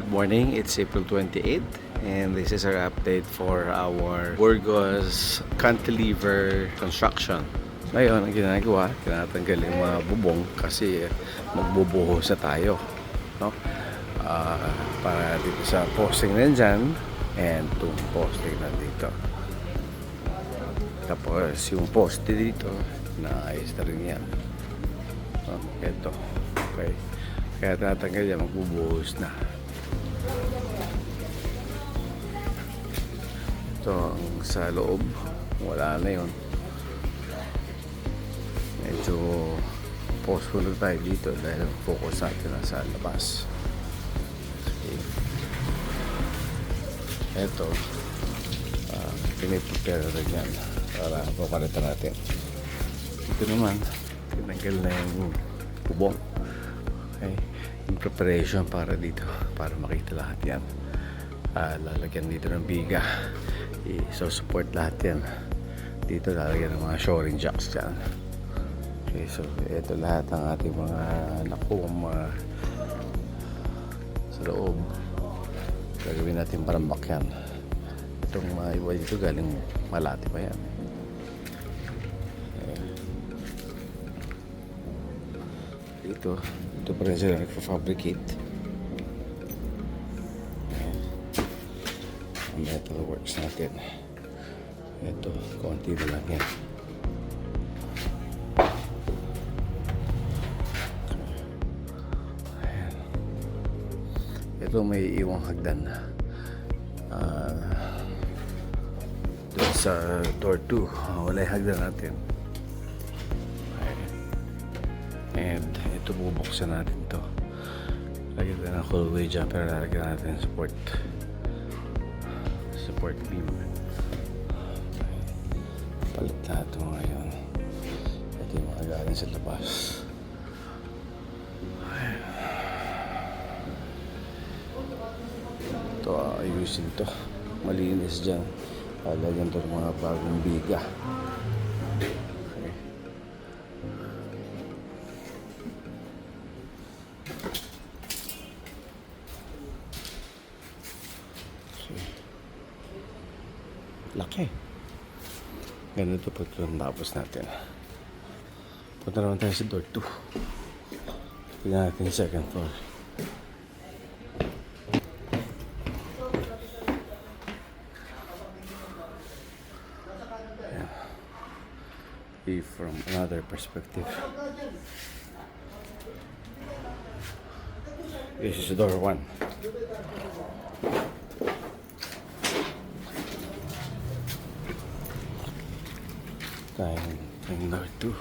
morning. It's April 28th and this is our update for our Burgos cantilever construction. Ngayon, ang ginagawa, tinatanggal yung mga bubong kasi magbubuhos na tayo, no? Para dito sa posting na dyan and itong posting na dito. Tapos yung poste dito, naayos na rin yan. Ito. Okay. Kaya tatanggal yan, magbubuhos na. Ito ang sa loob, wala na yun. Medyo postpone tayo dito dahil focus natin na sa labas. Okay. Ito, piniprepare rin yan para papalitan natin. Ito naman, tinanggal na yung bubong. Okay. Yung preparation para dito, para makita lahat yan. Lalagyan dito ng biga, i-support lahat yan. Dito lalagyan ng mga shoring jacks dyan. Okay, so ito lahat ang ating mga nakuha sa loob. Gagawin natin parang bakyan. Itong mga iba dito galing Malate pa yan. Dito pa rin sila nagpa-fabricate. Ang metal works natin. Ito, konti na lang yan. Ito may iwang hagdan na doon sa door 2. Wala yung hagdan natin. And ito bubuksan natin to. Lagyan na ng hallway dyan, pero lalagyan natin support beam. Palit na ito ngayon. Ito yung mga galing sa labas. Ito, ayusin to. Malinis dyan. Lagyan to ng mga bagong biga. Okay. Laki. Ganito po ito tapos natin. Punta naman tayo sa door 2. Tignan natin yung second floor. From another perspective. This is door 1. Tayong door 2.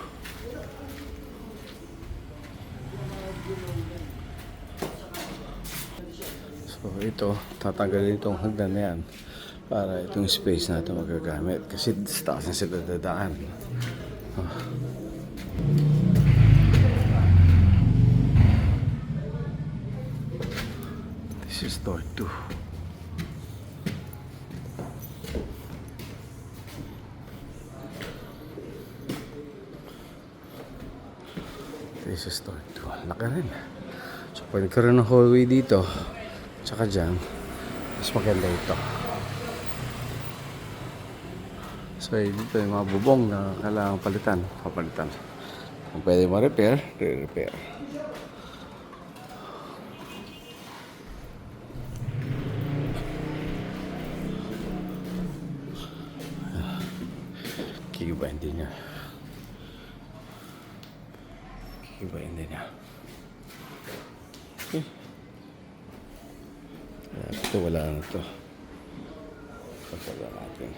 So ito, tatanggalin itong hagdan na yan para itong space natin magagamit kasi sa taas na sila dadaan. This is door 2. This is door 2. Laki rin. So pwede ka rin ng hallway dito. Tsaka dyan. Mas maganda ito. So dito yung mga bubong na kailangan palitan. Papalitan. Kung pwede ma-repair, re-repair. Kikibahin din niya. Kikibahin din niya. Okay. Ito wala na ito. Pagkaga natin.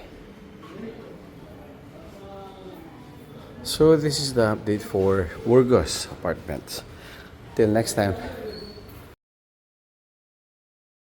So this is the update for Burgos Apartments. Till next time.